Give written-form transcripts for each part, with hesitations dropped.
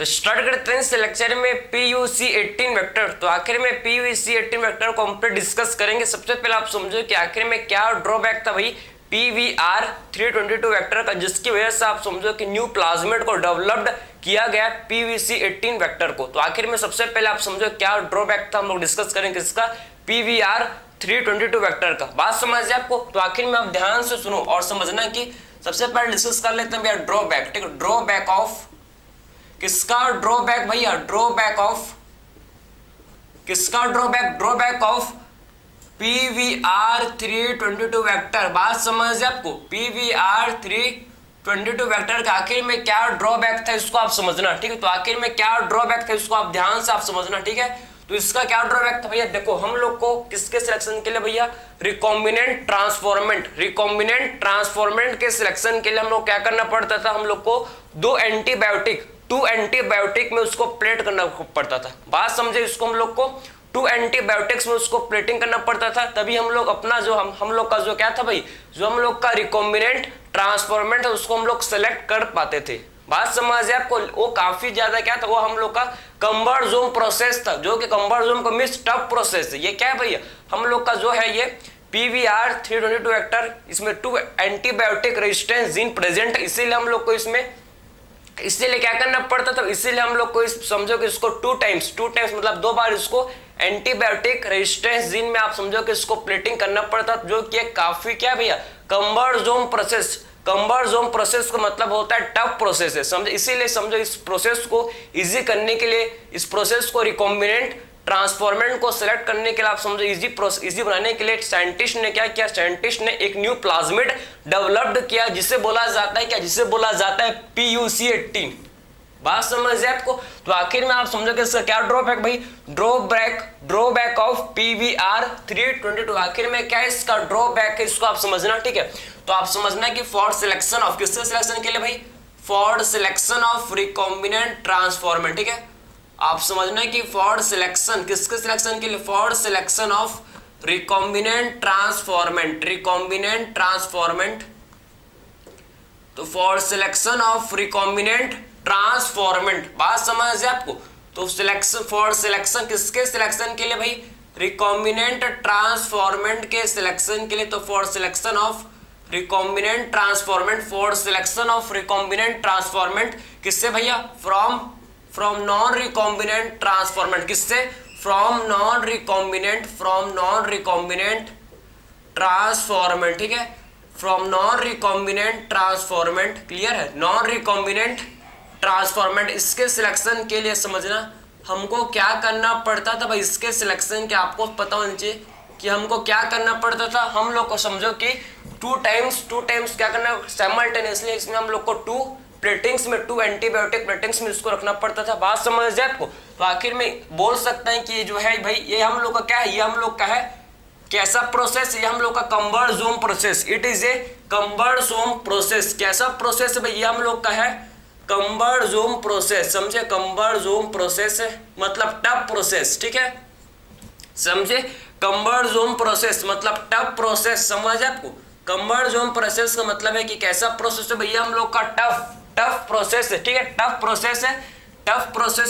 तो स्टार्ट करते हैं इस लेक्चर में PUC 18 वेक्टर। तो आखिर में PUC 18 वेक्टर को हम पे डिस्कस करेंगे। सबसे पहले आप समझो कि आखिर में क्या ड्रॉबैक था भाई PVR 322 वेक्टर का, जिसकी वजह से आप समझो कि न्यू प्लाज्मिड को डेवलप्ड किया गया PVC 18 वेक्टर को। तो आखिर में सबसे पहले आप समझो क्या ड्रॉबैक था, हम लोग डिस्कस करेंगे इसका PVR 322 वेक्टर का। बात समझ जाए आपको? तो आखिर में आप ध्यान से सुनो और समझना कि सबसे पहले डिस्कस कर लेते हैं भैया ड्रॉबैक। ठीक है, ड्रॉबैक ऑफ किसका ड्रॉबैक भैया? ड्रॉबैक ऑफ किसका drawback? Drawback of PVR 322 vector. बात समझ है आपको? PVR 322 वेक्टर का आखिर में क्या ड्रॉबैक था इसको आप समझना। ठीक है, तो आखिर में क्या ड्रॉबैक था इसको आप ध्यान से आप समझना। ठीक है, तो इसका क्या ड्रॉबैक था भैया? देखो हम लोग को किसके सिलेक्शन के लिए भैया रिकॉम्बिनेंट ट्रांसफॉर्मेंट के सिलेक्शन के लिए हम लोग क्या करना पड़ता था? हम लोग को टू एंटीबायोटिक में उसको प्लेट करना पड़ता था। बात समझे? इसको हम लोग को 2 एंटीबायोटिक्स में उसको प्लेटिंग करना पड़ता था, तभी हम लोग अपना जो हम लोग का जो क्या था भाई, जो हम लोग का रिकॉम्बिनेंट ट्रांसफॉर्मेंट है उसको हम लोग सेलेक्ट कर पाते थे। बात समझ है आपको? वो काफी ज्यादा क्या था, वो हम लोग का कंबरजोम प्रोसेस था, जो कि कंबरजोम का मींस टफ प्रोसेस है। ये क्या है भैया? हम लोग का जो है ये PVR 322 वेक्टर, इसमें 2 एंटीबायोटिक रेजिस्टेंस जीन प्रेजेंट है, इसीलिए हम लोग को इसीलिए क्या करना पड़ता था, इसीलिए हम लोग को समझो कि इसको 2 टाइम्स मतलब 2 बार इसको एंटीबायोटिक रेजिस्टेंस जीन में आप समझो कि इसको प्लेटिंग करना पड़ता, जो कि काफी क्या भैया कंबरजोम प्रोसेस का मतलब होता है टफ प्रोसेस है, समझे? इसीलिए समझो इस प्रोसेस को इजी करने के लिए, इस प्रोसेस को रिकॉम्बिनेंट ट्रांसफॉर्मेंट को सिलेक्ट करने के लिए आप समझो इजी बनाने के लिए साइंटिस्ट ने क्या किया? साइंटिस्ट ने एक न्यू प्लाज्मिड डेवलप्ड किया, जिसे बोला जाता है क्या? जिसे बोला जाता है PUC 18। बात समझ है आपको? तो आखिर में आप समझो कि इसका क्या ड्रॉबैक भाई? Drawback of PVR 322। आखिर में क्या इसका ड्रॉबैक है इसको आप समझना। ठीक है, तो आप समझना कि फॉर सिलेक्शन ऑफ किससे सिलेक्शन के लिए भाई? For selection of recombinant transformant. ठीक है, आप समझना कि फॉर सिलेक्शन किसके सिलेक्शन के लिए? For selection of recombinant transformant. तो for selection of recombinant transformant, बात समझ है आपको? तो फॉर सिलेक्शन किसके सिलेक्शन के लिए भाई? रिकॉम्बिनेंट ट्रांसफॉर्मेंट के सिलेक्शन के लिए। तो for selection of recombinant transformant किससे भैया? From non recombinant transformant. किससे? From non recombinant transformant. ठीक है, from non recombinant transformant. Clear है? नॉन रिकॉम्बिनेंट ट्रांसफॉर्मेंट, इसके सिलेक्शन के लिए समझना हमको क्या करना पड़ता था भाई? इसके सिलेक्शन के आपको पता होना चाहिए कि हमको क्या करना पड़ता था। हम लोग को समझो कि 2 टाइम्स क्या करना साइमल्टेनियसली, इसमें हम लोग को 2 प्लेटिंग्स में 2 एंटीबायोटिक प्लेटिंग्स में इसको रखना पड़ता था। बात समझ जाए आपको? तो आखिर में बोल सकते हैं कि ये जो है भाई ये हम लोग का क्या है? ये हम लोग का है कैसा प्रोसेस? ये हम लोग का cumbersome process. It is a cumbersome process. कैसा प्रोसेस है भाई? ये हम लोग का है कंबरजोम प्रोसेस, समझे? कंबरजोम प्रोसेस है मतलब टफ प्रोसेस। ठीक है, समझे? कंबरजोम प्रोसेस मतलब टफ प्रोसेस, समझ आपको? कंबरजोम प्रोसेस का मतलब है कि कैसा प्रोसेस है भैया? हम लोग का टफ प्रोसेस है। ठीक है, टफ प्रोसेस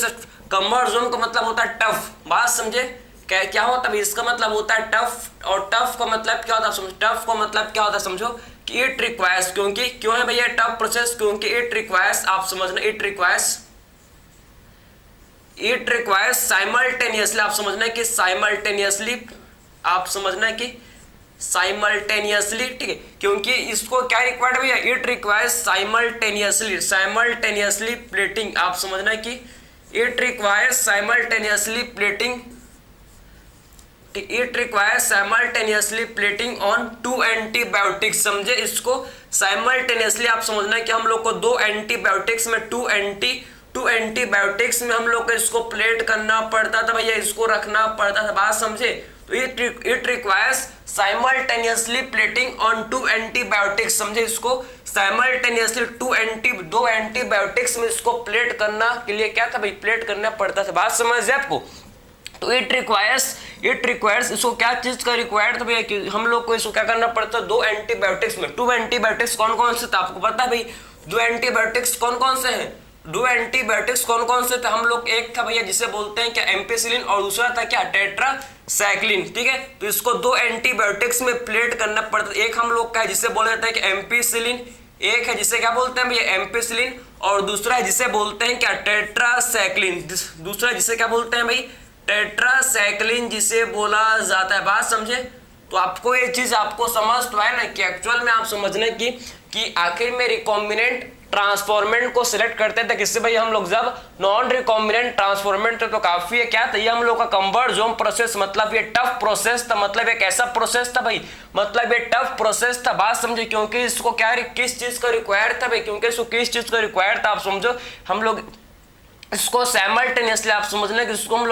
है। कंबरजोम का मतलब होता है टफ। बात समझे? क्या होता है? इसका मतलब होता है टफ, और टफ का मतलब क्या होता है? समझो, टफ का मतलब क्या होता है? समझो कि इट रिक्वायर्स, क्यों है भैया टफ प्रोसेस? क्योंकि इट रिक्वायर्स, आप समझना, इट रिक्वायर्स साइमल्टेनियसली, आप समझना कि साइमल्टेनियसली। ठीक है, क्योंकि इसको क्या रिक्वायर्ड भैया? It requires simultaneously plating. आप समझना कि it requires simultaneously plating on 2 antibiotics. समझे? इसको साइमल्टेनियसली आप समझना कि हम लोग को 2 एंटीबायोटिक्स में 2 एंटीबायोटिक्स में हम लोग को इसको प्लेट करना पड़ता था भैया, इसको रखना पड़ता था। बात समझे? तो it requires simultaneously plating on 2 antibiotics. समझे? इसको साइमल्टेनियसली 2 एंटीबायोटिक्स में इसको प्लेट करना के लिए क्या था भाई? प्लेट करना पड़ता था। बात समझ है आपको? तो इट रिक्वायर्स इसको क्या चीज का रिक्वायर्ड था भैया? कि हम लोग को इसको क्या करना पड़ता है? 2 एंटीबायोटिक्स में 2 एंटीबायोटिक्स कौन कौन से था आपको पता है भाई? 2 एंटीबायोटिक्स कौन कौन से हैं? दो एंटीबायोटिक्स कौन कौन से थे हम लोग, एक था भैया जिसे बोलते हैं क्या एम्पिसिलिन, और दूसरा था क्या टेट्रासाइक्लिन, ठीक है। तो इसको दो एंटीबायोटिक्स में प्लेट करना पड़ता है। एक हम लोग का है जिसे बोला जाता है कि एम्पिसिलिन, एक है जिसे क्या बोलते हैं भैया एम्पिसिलिन, और दूसरा है जिसे बोलते हैं क्या टेट्रासाइक्लिन, दूसरा जिसे क्या बोलते हैं भाई टेट्रासाइक्लिन जिसे बोला जाता है। बात समझे? तो आपको ये चीज आपको समझ तो है ना कि एक्चुअल में आप समझने की कि आखिर में रिकॉम्बिनेंट ट्रांसफॉर्मेंट को सिलेक्ट करते थे किससे भाई हम लोग, जब नॉन रिकॉम्बिनेंट ट्रांसफॉर्मेंट थे। तो काफी है क्या था ये हम लोग का कंवर्जोम प्रोसेस, मतलब ये टफ प्रोसेस था, मतलब ये कैसा प्रोसेस था भाई, मतलब ये टफ प्रोसेस था। बात समझे? क्योंकि इसको क्या किस चीज का रिक्वायर्ड था भाई, क्योंकि इसको किस चीज का रिक्वायर्ड था आप समझो, हम लोग इसको सैमल्टेनियसली आप समझना कि इसको हम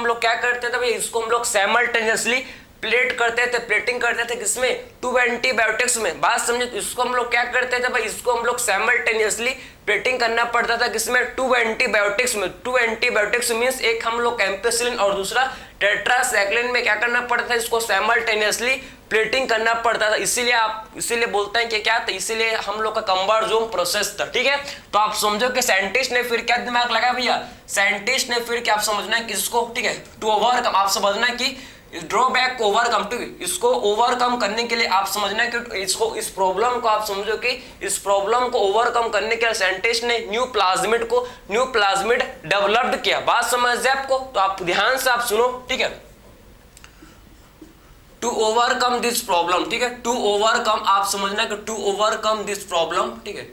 लोग क्या करते थे भाई, इसको हम लोग सैमल्टेनियसली प्लेट करते थे, प्लेटिंग करते थे किसमें, टू एंटीबायोटिक्स में। बात समझे? इसको हम लोग क्या करते थे भाई, इसको हम लोग सैमल्टेनियसली प्लेटिंग करना पड़ता था किसमें, टू एंटीबायोटिक्स में। टू एंटीबायोटिक्स मींस एक हम लोग एम्पिसिलिन और दूसरा टेट्रासाइक्लिन में क्या करना पड़ता था, इसको सैमल्टेनियसली प्लेटिंग करना पड़ता था। इसीलिए बोलते हैं कि क्या था, इसीलिए हम लोग का कंवर्जोम प्रोसेस था, ठीक है। तो आप समझो कि साइंटिस्ट ने फिर क्या दिमाग लगाया भैया, साइंटिस्ट ने फिर क्या आप समझना है किसको, ठीक है, टू ओवरकम, आप समझना कि ड्रॉबैक को ओवरकम, ठीक है, इसको ओवरकम करने के लिए आप समझना है कि इसको इस प्रॉब्लम को आप समझो कि इस प्रॉब्लम को ओवरकम करने के लिए साइंटिस्ट ने न्यू प्लाज्मिड डेवलप्ड किया। बात समझ जाए आपको? तो आप ध्यान से आप सुनो, ठीक है। टू ओवरकम दिस प्रॉब्लम, ठीक है, टू ओवरकम आप समझना कि टू ओवरकम दिस प्रॉब्लम, ठीक है,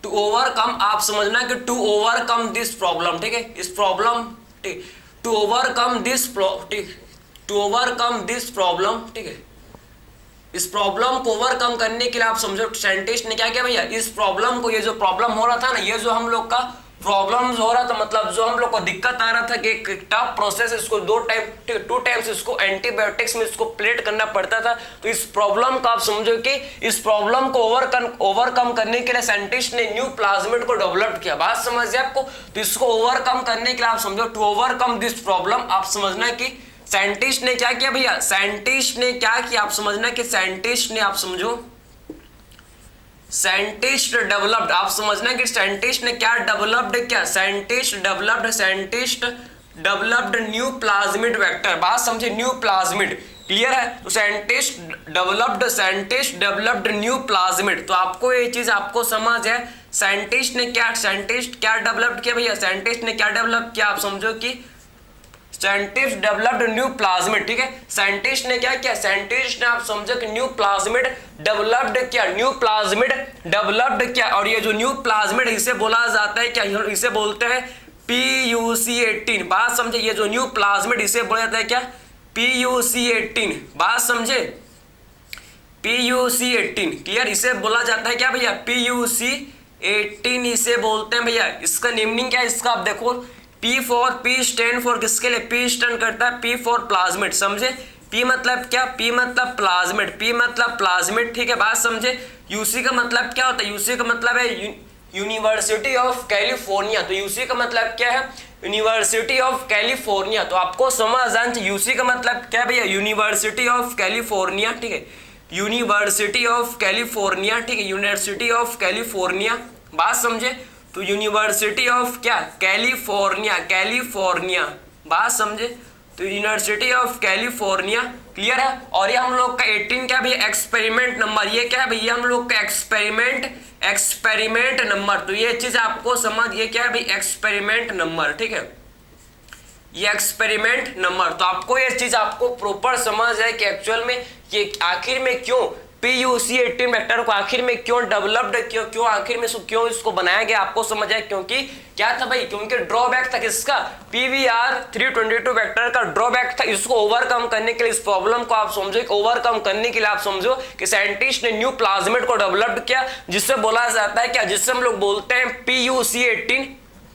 टू ओवरकम आप समझना कि टू ओवरकम दिस प्रॉब्लम, ठीक है, इस प्रॉब्लम, ठीक, टू ओवरकम दिस प्रॉब्लम, ठीक है, इस प्रॉब्लम को ओवरकम करने के लिए आप समझो साइंटिस्ट ने क्या किया भैया, इस प्रॉब्लम को, ये जो प्रॉब्लम हो रहा था ना, ये जो हम लोग का प्रॉब्लम्स हो रहा था, मतलब जो हम लोग को दिक्कत आ रहा था कि एक टफ प्रोसेस, इसको टू टाइम्स इसको एंटीबायोटिक्स में इसको प्लेट करना पड़ता था। तो इस प्रॉब्लम को आप समझो कि इस प्रॉब्लम को ओवरकम करने के लिए साइंटिस्ट ने न्यू प्लाज्मिड को डेवलप किया। बात समझिए आपको? तो इसको ओवरकम करने के लिए आप समझो टू ओवरकम दिस प्रॉब्लम, आप समझना कि साइंटिस्ट ने क्या किया भैया, साइंटिस्ट ने क्या किया, आप समझना कि साइंटिस्ट ने, आप समझो साइंटिस्ट डेवलप्ड, आप समझना कि साइंटिस्ट ने क्या डेवलप्ड किया, scientist developed new plasmid vector. बात समझे? न्यू प्लाज्मिड, क्लियर है? तो साइंटिस्ट डेवलप्ड न्यू प्लाज्मिड। तो आपको ये चीज आपको समझ है, साइंटिस्ट क्या डेवलप किया भैया, साइंटिस्ट ने क्या डेवलप किया, आप समझो कि साइंटिस्ट डेवलप्ड न्यू प्लाज्मिड, ठीक है। साइंटिस्ट ने क्या किया, साइंटिस्ट ने आप समझो कि न्यू प्लाज्मिड डेवलप्ड किया, और ये जो न्यू प्लाज्मिड इसे बोला जाता है क्या, इसे बोलते हैं PUC18। बात समझे? ये जो न्यू प्लाज्मिड इसे बोला जाता है क्या, PUC18। बात समझे? PUC18, क्लियर, इसे बोला जाता है क्या भैया, PUC18 इसे बोलते हैं भैया। इसका नेमिंग क्या है इसका, आप देखो, P स्टैंड फॉर किसके लिए, P स्टैंड करता है P फॉर प्लाज्मिड, समझे? P मतलब क्या, P मतलब प्लाज्मिड, ठीक है। बात समझे? UC का मतलब क्या होता है, UC का मतलब है यूनिवर्सिटी ऑफ कैलिफोर्निया। तो UC का मतलब क्या है, यूनिवर्सिटी ऑफ कैलिफोर्निया। तो आपको समझ आना चाहिए UC का मतलब क्या भैया, यूनिवर्सिटी ऑफ कैलिफोर्निया, ठीक है, यूनिवर्सिटी ऑफ कैलिफोर्निया, ठीक है, यूनिवर्सिटी ऑफ कैलिफोर्निया। बात समझे? तो यूनिवर्सिटी ऑफ क्या, कैलिफोर्निया। बात समझे? तो यूनिवर्सिटी ऑफ कैलिफोर्निया, क्लियर है। और ये हम लोग का 18 क्या भैया, एक्सपेरिमेंट नंबर, ये क्या है भैया, हम लोग का एक्सपेरिमेंट नंबर। तो ये चीज आपको समझ, ये क्या है भाई, एक्सपेरिमेंट नंबर, ठीक है, ये एक्सपेरिमेंट नंबर। तो आपको ये चीज आपको प्रॉपर समझ है कि एक्चुअल में ये आखिर में क्यों PUC18 वेक्टर को आखिर में क्यों डेवलप्ड, क्यों आखिर में क्यों इसको बनाया गया, आपको समझ आया। क्योंकि क्या था भाई, क्योंकि ड्रॉबैक था किसका, PVR322 वेक्टर का ड्रॉबैक था। इसको ओवरकम करने के लिए, इस प्रॉब्लम को आप समझो, ओवरकम करने के लिए आप समझो कि साइंटिस्ट ने न्यू प्लाज्मिड को डेवलप किया, जिससे बोला जाता है क्या, जिससे हम लोग बोलते हैं PUC18,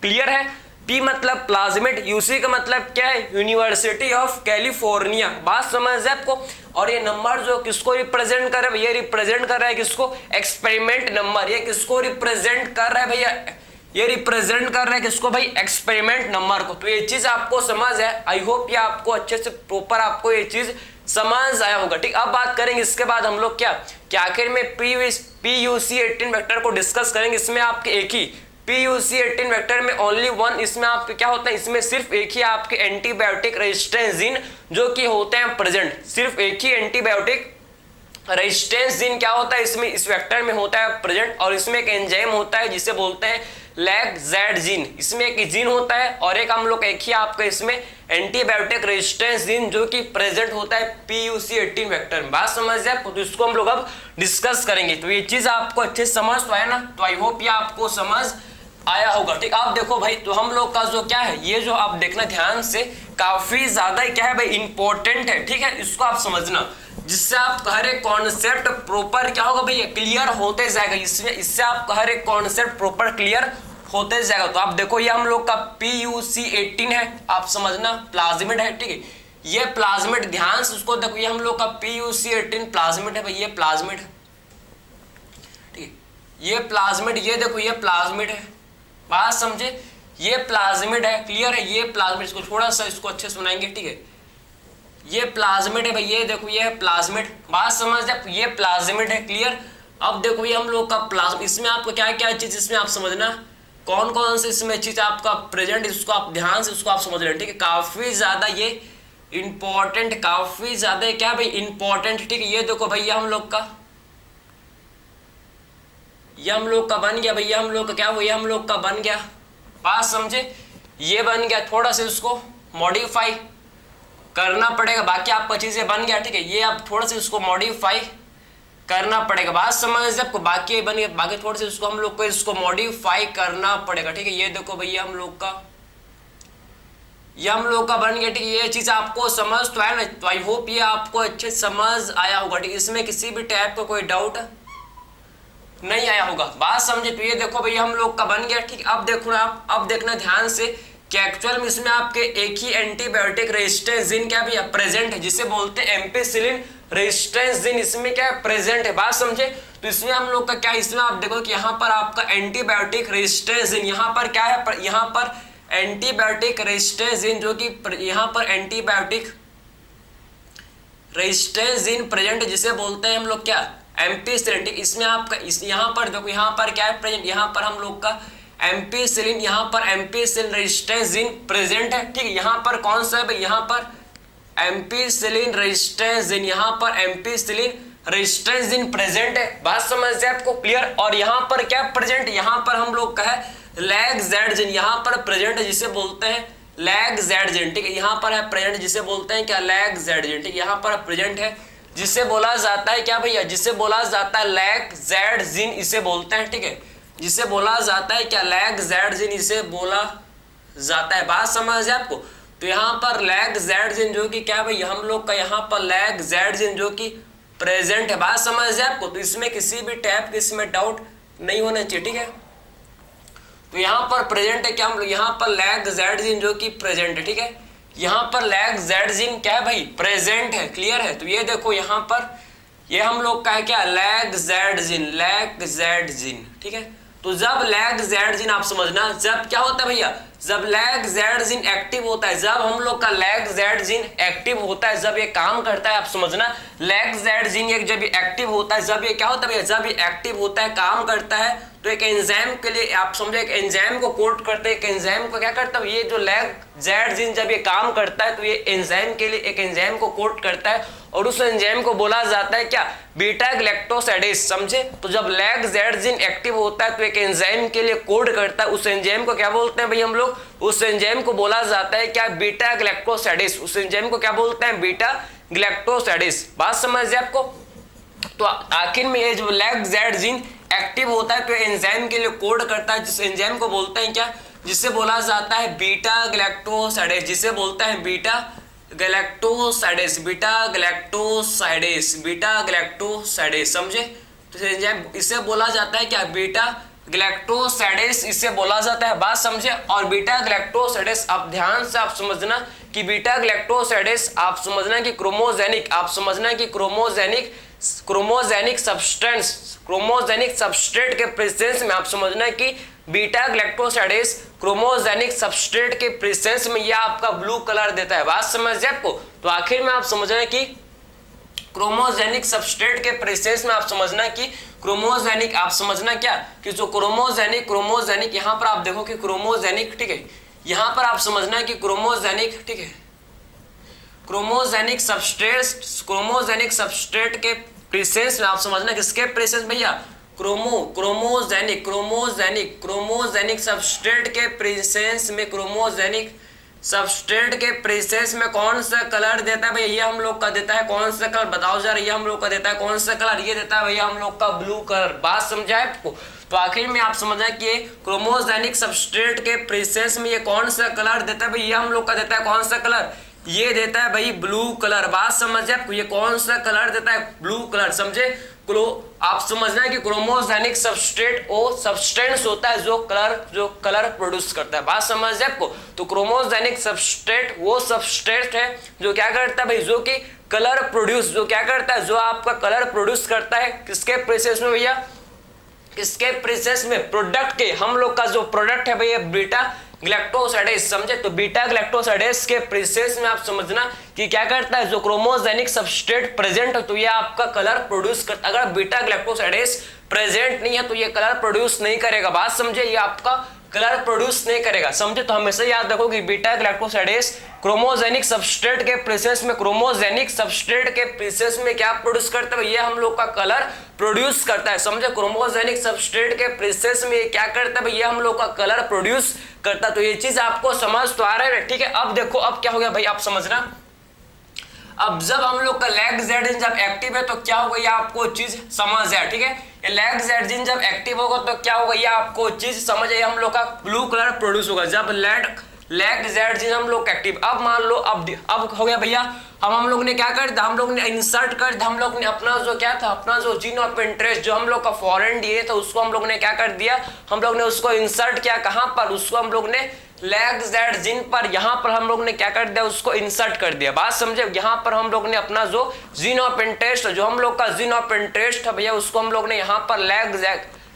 क्लियर है। P मतलब प्लाज्मिड, UC का मतलब क्या है, यूनिवर्सिटी ऑफ कैलिफोर्निया। बात समझ है आपको? और ये नंबर जो किसको रिप्रेजेंट कर रहा है, ये रिप्रेजेंट कर रहा है किसको, एक्सपेरिमेंट नंबर। ये किसको रिप्रेजेंट कर रहा है भैया, ये रिप्रेजेंट कर रहा है किसको भाई, एक्सपेरिमेंट नंबर को। तो ये चीज आपको समझ है, आई होप ये आपको अच्छे से प्रॉपर आपको ये चीज समझ आया होगा, ठीक। अब बात करेंगे इसके बाद हम लोग क्या, कि आखिर में PUC18 वेक्टर को डिस्कस करेंगे। इसमें आपके एक ही PUC18 वेक्टर में ओनली वन, इसमें आपके क्या होता है, इसमें सिर्फ एक ही आपके एंटीबायोटिक रेजिस्टेंस जीन जो कि होते हैं प्रेजेंट, सिर्फ एक ही एंटीबायोटिक रेजिस्टेंस जीन क्या होता है इसमें, इस वेक्टर में होता है प्रेजेंट। और इसमें एक एंजाइम होता है जिसे बोलते हैं लैग-ज़ैड जीन, इसमें एक जीन होता है और एक हम लोग एक ही आपका इसमें एंटीबायोटिक रेजिस्टेंस जीन जो कि प्रेजेंट होता है PUC18 वेक्टर में। बात समझ जाए तो इसको हम लोग अब डिस्कस करेंगे। तो ये चीज आपको अच्छे से समझ तो आया ना, तो आई होप ये आपको समझ आया होगा। ठीक, आप देखो भाई, तो हम लोग का जो क्या है, ये जो आप देखना ध्यान से, काफी ज्यादा क्या है भाई, इंपॉर्टेंट है। ठीक है, इसको आप समझना, जिससे आप हर एक कॉन्सेप्ट प्रॉपर क्या होगा भैया, क्लियर होते जाएगा। इससे आपका हर एक कॉन्सेप्ट प्रॉपर क्लियर होते जाएगा। तो आप देखो, ये हम लोग का PUC18 है, आप समझना प्लाज्मिड है। ठीक है, ये प्लाज्मिड, ध्यान से उसको देखो, ये हम लोग का PUC18 प्लाज्मिड है भाई, ये प्लाज्मिड है। ठीक है, ये प्लाज्मिड, ये देखो ये प्लाज्मिड है, बात समझे, ये प्लाज्मिड है, क्लियर है, ये प्लाज्मिड। इसको थोड़ा सा इसको अच्छे सुनाएंगे। ठीक है, ये प्लाज्मिड है भाई, ये देखो ये प्लाज्मिड, बात समझ जाए, ये प्लाज्मिड है, क्लियर। अब देखो ये हम लोग का प्लाज्मिड, इसमें आपको क्या क्या चीज इसमें आप समझना, कौन कौन से इसमें चीज आपका प्रेजेंट, इसको आप ध्यान से उसको आप समझ रहे हैं। ठीक है, काफी ज्यादा ये इंपॉर्टेंट, काफी ज्यादा क्या भाई इंपॉर्टेंट। ठीक है, ये देखो भाई, ये हम लोग का बन गया भैया, हम लोग का क्या हुआ, ये हम लोग का बन गया, बात समझे, ये बन गया। थोड़ा सा इसको मॉडिफाई करना पड़ेगा, बाकी आपका चीजें बन गया। ठीक है, ये आप थोड़ा सा इसको मॉडिफाई करना पड़ेगा, बात समझ आपको, बाकी बन गया, बाकी थोड़ा सा इसको हम लोग को इसको मॉडिफाई करना पड़ेगा। ठीक है, ये देखो भैया हम लोग का बन गया। ठीक है, ये चीज आपको समझ तो आया ना, तो आई होप ये आपको अच्छे समझ आया होगा। ठीक है, इसमें किसी भी टाइप का कोई डाउट नहीं आया होगा, बात समझे। तो ये देखो भैया हम लोग का बन गया। ठीक है, अब देखो ना आप, अब देखना ध्यान से कि एक्चुअल में इसमें आपके एक ही एंटीबायोटिक रेजिस्टेंस जीन क्या भैया प्रेजेंट है, जिसे बोलते हैं एम्पिसिलिन रेजिस्टेंस जीन, इसमें क्या है प्रेजेंट है, बात समझे। तो इसमें हम लोग का क्या, इसमें आप देखो कि यहाँ पर आपका एंटीबायोटिक रेजिस्टेंस जीन, यहाँ पर क्या है, यहाँ पर एंटीबायोटिक रेजिस्टेंस जीन जो कि यहाँ पर एंटीबायोटिक रेजिस्टेंस जीन प्रेजेंट है, जिसे बोलते हैं हम लोग क्या एम्पिसिलिन। इसमें आपका यहाँ पर देखो, यहाँ पर क्या है प्रेजेंट, यहाँ पर हम लोग का एम्पिसिलिन, यहाँ पर एम्पिसिलिन रेजिस्टेंस जीन प्रेजेंट है। ठीक है, यहाँ पर कौन सा है भाई, यहाँ पर एम्पिसिलिन रेजिस्टेंस जीन, यहाँ पर एम्पिसिलिन रेजिस्टेंस जीन प्रेजेंट है, बात समझ जाए आपको, क्लियर। और यहाँ पर क्या प्रेजेंट, यहाँ पर हम लोग का है लैग-ज़ैड जीन, यहाँ पर प्रेजेंट है, जिसे बोलते हैं लैग-ज़ैड जीन। ठीक है, यहाँ पर है प्रेजेंट, जिसे बोलते हैं क्या लैग-ज़ैड जीन। ठीक है, यहाँ पर प्रेजेंट है, जिसे बोला जाता है क्या भैया, जिसे बोला जाता है लैग-ज़ैड जीन, इसे बोलते हैं। ठीक है, जिसे बोला जाता है क्या लैग-ज़ैड जीन, इसे बोला जाता है, बात समझ है आपको। तो यहाँ पर लैग-ज़ैड जीन जो कि क्या भाई, हम लोग का यहाँ पर लैग-ज़ैड जीन जो कि प्रेजेंट है, बात समझ है आपको। तो इसमें किसी भी टाइप के इसमें डाउट नहीं होना चाहिए। ठीक है, तो यहाँ पर प्रेजेंट है क्या, हम लोग यहाँ पर लैग-ज़ैड जीन जो कि प्रेजेंट है। ठीक है, यहाँ पर लैग-ज़ैड जीन क्या है भाई प्रेजेंट है, क्लियर है। तो ये देखो यहाँ पर ये हम लोग का है क्या लैग-ज़ैड जीन, लैग-ज़ैड जीन। ठीक है, तो जब लैग-ज़ैड जीन आप समझना, जब क्या होता है भैया, जब लैग-ज़ैड जीन एक्टिव होता है, जब हम लोग का लैग-ज़ैड जीन एक्टिव होता है, जब ये काम करता है, आप समझना लैग-ज़ैड जीन एक जब ये एक्टिव होता है, जब ये क्या होता है भैया, जब ये एक्टिव होता है, काम करता है, तो एक एंजाइम के लिए आप समझो, एक एंजाइम को कोड करते हैं, एक एंजाइम को क्या करता है, ये जो लैग-ज़ैड जीन जब ये काम करता है, तो ये एंजाइम के लिए एक एंजाइम को कोड करता है, और उस एंजाइम को बोला जाता है क्या बीटा गैलेक्टोसाइडेस, समझे। तो जब लैग-ज़ैड जीन एक्टिव होता है, तो एक एंजाइम के लिए कोड करता है, उस एंजाइम को क्या बोलते हैं भाई हम लोग, उस एंजाइम को बोला जाता है क्या बीटा गैलेक्टोसाइडेस, उस एंजाइम को क्या बोलते हैं बीटा गैलेक्टोसाइडेस, बात समझ आपको। तो आखिर में ये जो लैग-ज़ैड जीन एक्टिव होता है, तो एंजाइम के लिए कोड करता है, जिस एंजाइम को बोलते हैं क्या, जिसे बोला जाता है बीटा गैलेक्टोसाइडेस, जिसे बोलते हैं beta galactosidase, beta galactosidase, beta galactosidase, समझे। तो एंजाइम इसे बोला जाता है क्या बीटा गैलेक्टोसाइडेस, इसे बोला जाता है, बात समझे। और बीटा गैलेक्टोसाइडेस आप ध्यान से आप समझना कि बीटा गैलेक्टोसाइडेस आप समझना कि क्रोमोजेनिक, आप समझना कि क्रोमोजेनिक सबस्ट्रेट के प्रेजेंस में, आप समझना कि बीटा गैलेक्टोसाइडेस क्रोमोजेनिक सबस्ट्रेट के प्रेजेंस में यह आपका ब्लू कलर देता है, बात समझ आपको। तो आखिर में आप समझ रहे हैं कि क्रोमोजेनिक सबस्ट्रेट के प्रेसेंस में आप समझना कि क्रोमोजेनिक, आप समझना क्या कि जो क्रोमोजेनिक यहां पर आप देखो कि क्रोमोजेनिक, ठीक है, यहां पर आप समझना कि क्रोमोजेनिक, ठीक है, क्रोमोजेनिक सबस्ट्रेट के प्रेसेंस में आप समझना किसके प्रेसेंस भैया, क्रोमोजेनिक सबस्ट्रेट के प्रेसेंस में, क्रोमोजेनिक सबस्ट्रेट के प्रेसेंस में कौन सा कलर देता है भैया, ये हम लोग का देता है कौन सा कलर, बताओ जरा, ये हम लोग का देता है कौन सा कलर, ये देता है भैया हम लोग का ब्लू कलर। बात समझा है आपको? तो आखिर में आप समझना कि क्रोमोजेनिक सबस्ट्रेट के प्रेसेंस में ये कौन सा कलर देता है भैया, ये हम लोग का देता है कौन सा कलर, ये देता है भाई ब्लू कलर। बात समझे आपको? ये कौन सा कलर देता है, ब्लू कलर, समझे? आप समझना कि क्रोमोजेनिक सबस्ट्रेट वो सब्सटेंस होता है जो कलर प्रोड्यूस करता है। बात समझ जाए आपको? तो क्रोमोजेनिक सबस्ट्रेट वो सबस्ट्रेट है जो क्या करता है भाई, जो कि कलर प्रोड्यूस, जो क्या करता है, जो आपका कलर प्रोड्यूस करता है किसके प्रोसेस में भैया, किसके प्रोसेस में, प्रोडक्ट के, हम लोग का जो प्रोडक्ट है भैया बीटा ग्लैक्टोसाइडेज, समझे? तो बीटा ग्लैक्टोसाइडेज के प्रोसेस में आप समझना कि क्या करता है, जो क्रोमोजेनिक सबस्ट्रेट प्रेजेंट है तो ये आपका कलर प्रोड्यूस करता है। अगर बीटा ग्लैक्टोसाइडेज प्रेजेंट नहीं है तो ये कलर प्रोड्यूस नहीं करेगा। बात समझे? ये आपका कलर प्रोड्यूस नहीं करेगा, समझे? तो हमेशा याद रखो कि बीटा ग्लैक्टोसाइडेज क्रोमोजेनिक सबस्ट्रेट के प्रोसेस में, क्रोमोजेनिक सबस्ट्रेट के प्रोसेस में क्या प्रोड्यूस करता है, ये हम लोग का कलर प्रोड्यूस करता है, समझे? क्रोमोजेनिक सबस्ट्रेट के प्रोसेस में क्या करता है, ये हम लोग का कलर प्रोड्यूस करता है। तो ये चीज आपको समझ तो आ रहा है, ठीक है? अब देखो अब क्या हो गया भाई, आप समझना, अब जब हम लोग का लैग-Z जब एक्टिव है तो क्या होगा, ये आपको चीज समझ जाए, ठीक है? ये लैग-Z जब एक्टिव होगा तो क्या होगा, ये आपको चीज समझ आए, हम लोग का ब्लू कलर प्रोड्यूस होगा जब लैग-Z हम लोग एक्टिव। अब मान लो अब हो गया भैया, हम लोग ने क्या कर दिया, हम लोग ने इंसर्ट कर दिया, हम लोग ने अपना जो क्या था, अपना जो जीन ऑफ इंटरेस्ट जो हम लोग का फॉरेन डीएनए था उसको हम लोग ने क्या कर दिया, हम लोग ने उसको इंसर्ट किया, कहां पर, उसको हम लोग ने लैग-Z जीन पर, यहां पर हम लोग ने क्या कर दिया, उसको इंसर्ट कर दिया। बात समझे? यहां पर हम लोग ने अपना जो जीन ऑफ इंटरेस्ट, जो हम लोग का जीन ऑफ इंटरेस्ट है भैया, उसको हम लोग ने यहां पर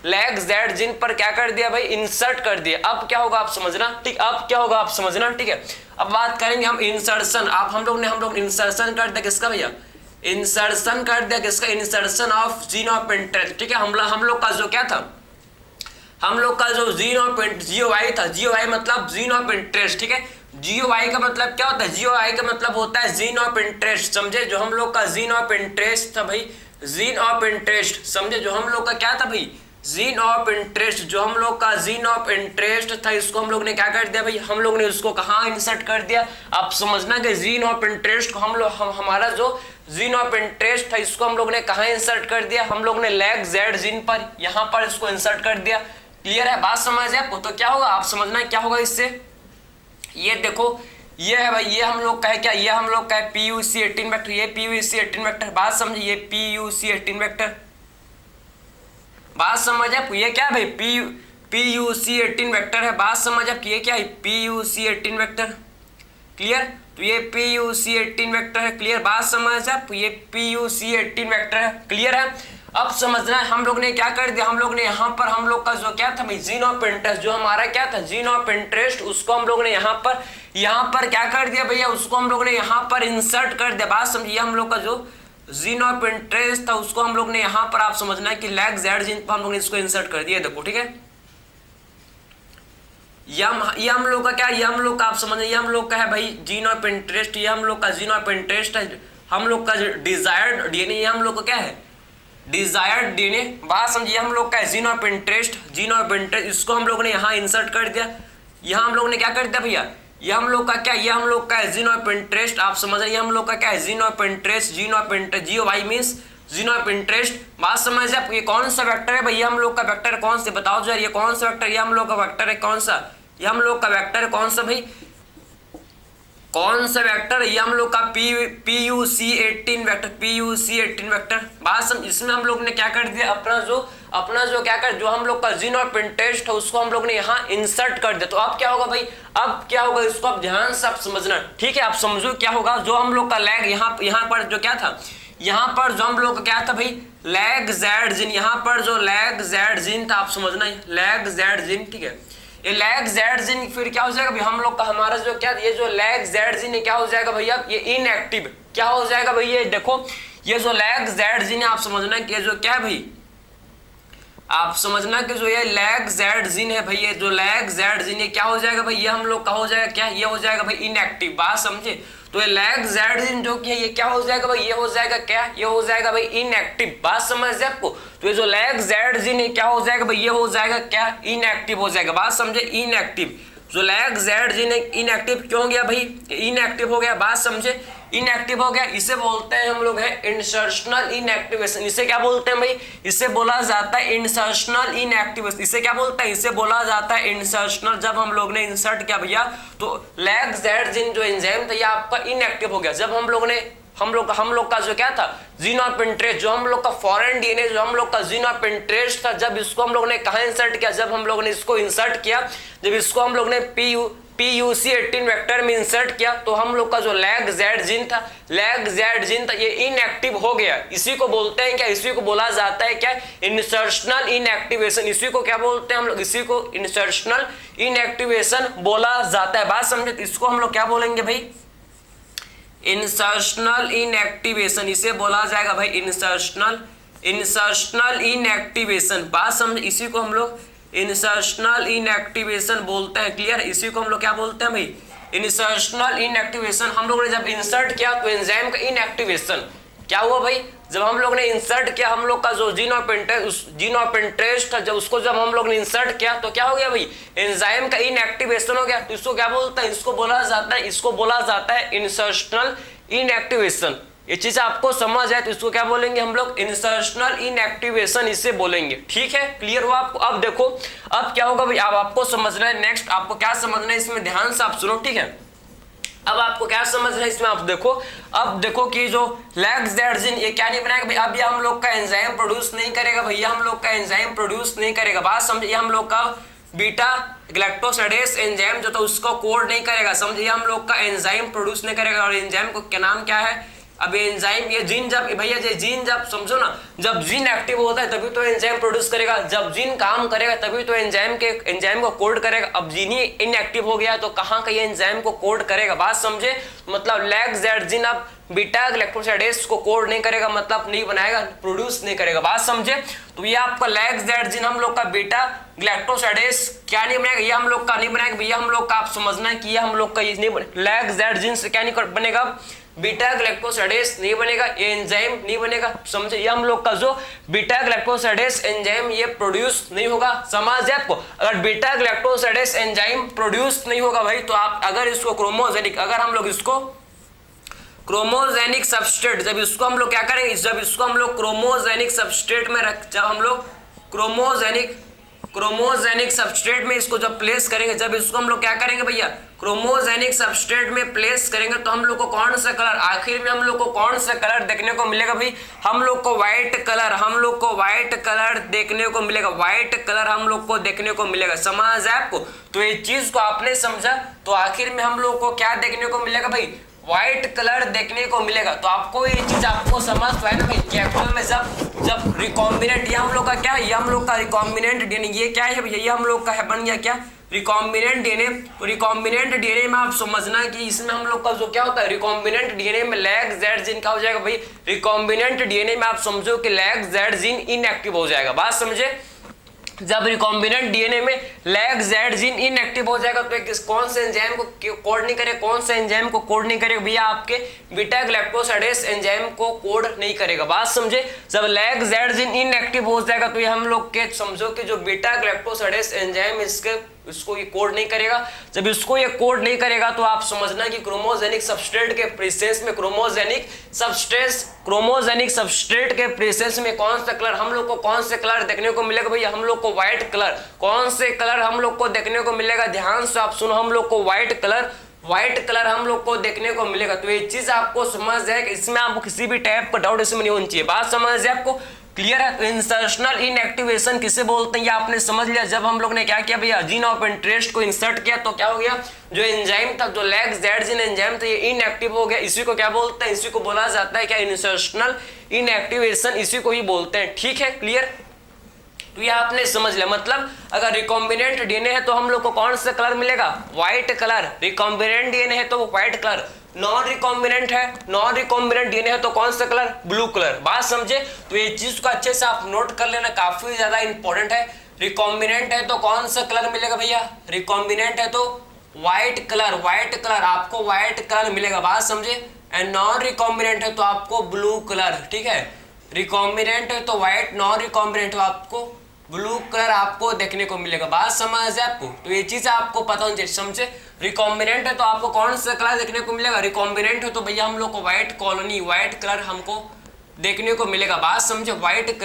लैग-Z जीन पर क्या कर दिया भाई, इंसर्ट कर दिया। अब क्या होगा आप समझना, ठीक? अब क्या होगा आप समझना, ठीक है? अब बात करेंगे हम इंसर्शन। आप हम लोग इंसर्शन कर दिया किसका भैया, इंसर्शन कर दिया किसका, insertion of gene of interest, ठीक है? हम लोग का जो क्या था, हम लोग का जो GOI था, GOI मतलब जीन ऑफ इंटरेस्ट, ठीक है? GOI का मतलब क्या होता है, GOI का मतलब होता है जीन ऑफ इंटरेस्ट, समझे? जो हम लोग का जीन ऑफ इंटरेस्ट था भाई, जीन ऑफ इंटरेस्ट, समझे? जो हम लोग का क्या था भाई, जीन ऑफ इंटरेस्ट, जो हम लोग का जीन ऑफ इंटरेस्ट था, इसको हम लोग ने क्या कर दिया भाई, हम लोग ने उसको कहाँ इंसर्ट कर दिया। आप समझना कि जीन ऑफ इंटरेस्ट को हमारा जो जीन ऑफ इंटरेस्ट था इसको हम लोग ने कहाँ इंसर्ट कर दिया, हम लोग ने लैग-Z जीन पर, यहाँ पर इसको इंसर्ट कर दिया। क्लियर है? बात समझ है आपको? तो क्या होगा आप समझना, क्या होगा इससे, ये देखो ये है भाई, ये हम लोग का है क्या, ये हम लोग का है PUC18 वेक्टर, ये PUC18 वेक्टर। बात समझिए, ये PUC18 वेक्टर, बात समझ आपको? ये क्या भाई PUC18 वेक्टर है। बात समझ आपकी? ये क्या है PUC18 वेक्टर। क्लियर? तो ये PUC18 वेक्टर है। क्लियर? बात समझ आपको? ये PUC18 वेक्टर है। क्लियर है? अब समझना है हम लोग ने क्या कर दिया, हम लोग ने यहाँ पर हम लोग का जो क्या था भाई, जीन ऑफ इंटरेस्ट, जो हमारा क्या था जीन ऑफ इंटरेस्ट, उसको हम लोग ने यहाँ पर क्या कर दिया भैया, उसको हम लोग ने यहाँ पर इंसर्ट कर दिया। बात समझिए, हम लोग का जो जीन ऑफ इंटरेस्ट था उसको हम लोग ने यहाँ पर, आप समझना है कि लैग-Z जीन पर हम लोग ने इसको इंसर्ट कर दिया। देखो ठीक है, ये हम लोग का क्या, ये हम लोग का आप समझ, ये हम लोग का है भाई जीन ऑफ इंटरेस्ट, ये हम लोग का जीन ऑफ इंटरेस्ट है, हम लोग का डिजायर्ड डीएनए, ये हम लोग का क्या है डिजायर्ड डीएनए। बात समझिए, हम लोग का जीन ऑफ इंटरेस्ट, इसको हम लोग ने यहाँ इंसर्ट कर दिया। यहाँ हम लोग ने क्या कर दिया भैया, ये हम लोग का क्या, ये हम लोग का है जीन ऑफ इंटरेस्ट, आप समझ रहे, ये हम लोग का क्या है gene of interest, GOI means gene of interest. बात समझ आप, ये कौन सा वेक्टर है भैया, हम लोग का वेक्टर कौन से, बताओ जो ये कौन सा वेक्टर, ये हम लोग का वेक्टर है कौन सा, ये हम लोग का वेक्टर है कौन सा भाई, कौन सा वेक्टर, ये हम लोग का PUC18 वेक्टर, PUC18 वेक्टर। बात समझ, इसमें हम लोग ने क्या कर दिया, अपना जो क्या कर, जो हम लोग का जीन ऑफ इंटरेस्ट है उसको हम लोग ने यहाँ इंसर्ट कर दिया। तो अब क्या होगा भाई, अब क्या होगा, इसको आप ध्यान से आप समझना, ठीक है? आप समझो क्या होगा, जो हम लोग का लैग यहाँ पर जो क्या था, यहाँ पर जो हम लोग का क्या था भाई लैग-Z जीन, यहाँ पर जो लैग-Z जीन था, आप समझना लैग-Z जीन, ठीक है? ये लैग-Z जीन फिर क्या हो जाएगा भाई, हम लोग का हमारा जो क्या, ये जो लैग-Z जीन क्या हो जाएगा भैया, ये इनएक्टिव क्या हो जाएगा भैया, देखो ये जो लैग जेड जीन है, आप समझना कि ये जो क्या है भाई, आप समझना कि जो ये लैग जेड जीन है भाई, ये जो लैग जेड जीन है क्या हो जाएगा भाई, ये हम लोग का हो जाएगा क्या, ये हो जाएगा भाई इनएक्टिव। बात समझे? तो ये लैग जेड जीन जो कि है ये क्या हो जाएगा भाई, ये हो जाएगा क्या, ये हो जाएगा भाई इनएक्टिव। बात समझ है आपको? तो ये जो लैग जेड जीन है क्या हो जाएगा भाई, ये हो जाएगा क्या, इनएक्टिव हो जाएगा। बात समझे? इनएक्टिव। जो लैग जेड जीन इनएक्टिव क्यों हो गया भाई, इनएक्टिव हो गया। बात समझे? इनएक्टिव हो गया, इसे बोलते हैं हम लोग है इंसर्शनल इनएक्टिवेशन। इसे क्या बोलते हैं भाई, इसे बोला जाता है इंसर्शनल इनएक्टिवेशन। इसे क्या बोलते हैं, इसे बोला जाता है इंसर्शनल। जब हम लोग ने इंसर्ट किया भैया तो लैग जेड जीन जो एंजाइम था ये आपका इनएक्टिव हो गया। जब हम लोग का जो क्या था, जीन ऑफ इंटरेस्ट, जो हम लोग का फॉरेन डीएनए, जो हम लोग का जीन ऑफ इंटरेस्ट था, जब इसको हम लोग ने कहा इंसर्ट किया, जब हम लोग ने इसको इंसर्ट किया, जब इसको हम लोग ने PUC18 वेक्टर में इंसर्ट किया, तो हम लोग का जो लैग जेड जीन था, ये इनएक्टिव हो गया। इसी को बोलते हैं क्या, इसी को बोला जाता है क्या, इंसर्शनल इनएक्टिवेशन। इसी को क्या बोलते हैं हम लोग, इसी को इंसर्शनल इनएक्टिवेशन बोला जाता है। बात समझे? इसको हम लोग क्या बोलेंगे भाई, इंसर्शनल इनएक्टिवेशन। इसे बोला जाएगा भाई इंसर्शनल इनएक्टिवेशन। बात समझे? इसी को हम लोग इंसर्शनल इनएक्टिवेशन बोलते हैं। क्लियर? इसी को हम लोग क्या बोलते हैं भाई, इंसर्शनल इनएक्टिवेशन। हम लोग ने जब इंसर्ट किया तो एंजाइम का इनएक्टिवेशन क्या हुआ भाई, जब हम लोग ने इंसर्ट किया, हम लोग का जो जीन ऑफ इंटरेस्ट था, जब उसको जब हम लोग ने इंसर्ट किया तो क्या हो गया भाई, एंजाइम का इनएक्टिवेशन हो गया। तो इसको क्या बोलते हैं, इसको बोला जाता है इंसर्शनल इनएक्टिवेशन। ये चीज आपको समझ आए तो इसको क्या बोलेंगे हम लोग, इंसर्शनल इनएक्टिवेशन इसे बोलेंगे। ठीक है? क्लियर हुआ आपको? अब देखो अब क्या होगा भाई, अब आपको समझना है, नेक्स्ट आपको क्या समझना है इसमें, ध्यान से आप सुनो। ठीक है? अब आपको क्या समझना है इसमें, आप देखो, अब देखो कि जो लैग जेड जीन ये क्या नहीं बनाएगा भाई, अब ये हम लोग का एंजाइम प्रोड्यूस नहीं करेगा भैया, हम लोग का एंजाइम प्रोड्यूस नहीं करेगा। बात समझिए? हम लोग का बीटा ग्लैक्टोसिडेस एंजाइम जो था उसको कोड नहीं करेगा। समझिए? हम लोग का एंजाइम प्रोड्यूस नहीं करेगा। और एंजाइम को क्या नाम क्या है, अब एंजाइम ये जीन जब भैया ये जीन जब समझो ना, जब जीन एक्टिव होता है तभी तो एंजाइम प्रोड्यूस करेगा, जब जीन काम करेगा तभी तो एंजाइम को कोड करेगा। अब जीन ही इनएक्टिव हो गया तो कहाँ का ये एंजाइम को कोड करेगा। बात समझे? मतलब लैग जेड जीन अब बीटा ग्लैक्टोसिडेस को कोड नहीं करेगा, मतलब नहीं बनाएगा, प्रोड्यूस नहीं करेगा। बात समझे? तो ये आपका लैग जेड जीन हम लोग का बीटा ग्लैक्टोसिडेस क्या नहीं बनाएगा, ये हम लोग का नहीं बनाएगा भैया। हम लोग का आप समझना है कि ये हम लोग का ये नहीं, लैग जेड जीन से क्या नहीं बनेगा, बीटा ग्लैक्टोसिडेस नहीं बनेगा, ये एंजाइम नहीं बनेगा। समझे? ये हम लोग का जो बीटा ग्लैक्टोसिडेस एंजाइम ये प्रोड्यूस नहीं होगा। समझ आपको? अगर बीटा ग्लैक्टोसिडेस एंजाइम प्रोड्यूस नहीं होगा भाई, तो आप अगर इसको क्रोमोजेनिक, अगर हम लोग इसको क्रोमोजेनिक सबस्ट्रेट, जब इसको हम लोग क्या करेंगे, जब इसको हम लोग क्रोमोजेनिक सबस्ट्रेट में जब हम लोग क्रोमोजेनिक सबस्ट्रेट में इसको जब प्लेस करेंगे, जब इसको हम लोग क्या करेंगे भैया, क्रोमोजेनिक सबस्ट्रेट में प्लेस करेंगे, तो हम लोग को कौन सा कलर, आखिर में हम लोग को कौन सा कलर देखने को मिलेगा भाई, हम लोग को व्हाइट कलर, देखने को मिलेगा, व्हाइट कलर हम लोग को देखने को मिलेगा। समझ है आपको? तो ये चीज को आपने समझा, तो आखिर में हम लोग को क्या देखने को मिलेगा भाई, व्हाइट कलर देखने को मिलेगा। तो आपको ये चीज आपको समझ तो है ना भाई, कि एक्चुअल में जब रिकॉम्बिनेंट, ये हम लोग का क्या है, ये हम लोग का रिकॉम्बिनेंट डीएनए, ये क्या है भैया, ये हम लोग का है बन गया क्या, रिकॉम्बिनेंट डीएनए। तो रिकॉम्बिनेंट डीएनए में आप समझना कि इसमें हम लोग का जो क्या होता है, रिकॉम्बिनेंट डीएनए में लैग जेड जीन क्या हो जाएगा भाई, रिकॉम्बिनेंट डीएनए में आप समझो कि लैग जेड जीन इनएक्टिव हो जाएगा। बात समझे? जब रिकॉम्बिनेंट डीएनए में लैग जेड जीन इनएक्टिव हो जाएगा तो कौन से एंजाइम को कोड नहीं करेगा, कौन से एंजाइम को कोड नहीं करेगा भैया, आपके बीटा ग्लैक्टोसिडेस एंजाइम को कोड नहीं करेगा। बात समझे? जब लैग जेड जीन इनएक्टिव हो जाएगा तो ये हम लोग के समझो कि जो बीटा ग्लैक्टोसिडेस एंजाइम इसको ये कोड नहीं करेगा। जब इसको ये कोड नहीं करेगा तो आप समझना कि क्रोमोजेनिक सबस्ट्रेट के प्रेजेंस में, क्रोमोजेनिक सबस्ट्रेट के प्रेजेंस में कौन सा कलर हम लोग को, कौन से कलर देखने को मिलेगा भैया, हम लोग को व्हाइट कलर। कौन से कलर हम लोग को देखने को मिलेगा, ध्यान से आप सुनो, हम लोग को व्हाइट कलर हम लोग को देखने को मिलेगा। तो ये चीज आपको समझ जाए कि इसमें आपको किसी भी टाइप का डाउट इसमें नहीं होनी चाहिए। बात समझ जाए आपको? क्लियर है? तो इंसर्शनल इनएक्टिवेशन किसे बोलते हैं ये आपने समझ लिया। जब हम लोग ने क्या किया भैया, जीन ऑफ इंटरेस्ट को इंसर्ट किया तो क्या हो गया, जो एंजाइम था, जो लैग जेड जीन एंजाइम था, ये इनएक्टिव हो गया। इसी को क्या बोलते हैं, इसी को बोला जाता है क्या, इंसर्शनल इनएक्टिवेशन, इसी को ही बोलते हैं। ठीक है? क्लियर? तो ये आपने समझ लिया। मतलब अगर रिकॉम्बिनेंट डीएनए है तो हम लोग को कौन सा कलर मिलेगा, व्हाइट कलर। रिकॉम्बिनेंट डीएनए है तो व्हाइट कलर। नॉन रिकॉम्बिनेंट है, नॉन रिकॉम्बिनेंट डीएनए है तो कौन सा कलर, ब्लू कलर। बात समझे, तो ये चीज को अच्छे से आप नोट कर लेना, काफी ज्यादा इंपॉर्टेंट है। रिकॉम्बिनेंट है तो कौन सा कलर मिलेगा भैया, रिकॉम्बिनेंट है तो व्हाइट कलर, व्हाइट कलर आपको व्हाइट कलर मिलेगा। बात समझे, एंड नॉन रिकॉम्बिनेंट है तो आपको ब्लू कलर, ठीक है। रिकॉम्बिनेंट है तो व्हाइट, नॉन रिकॉम्बिनेंट तो आपको ब्लू कलर आपको देखने को मिलेगा। बात समझ है आपको, तो ये चीज आपको पता होनी चाहिए। समझे, रिकॉम्बिनेंट है तो आपको कौन सा कलर देखने को मिलेगा, रिकॉम्बिनेंट है तो भैया हम लोग को व्हाइट कॉलोनी, व्हाइट कलर हमको देखने को मिलेगा। बात समझे, व्हाइट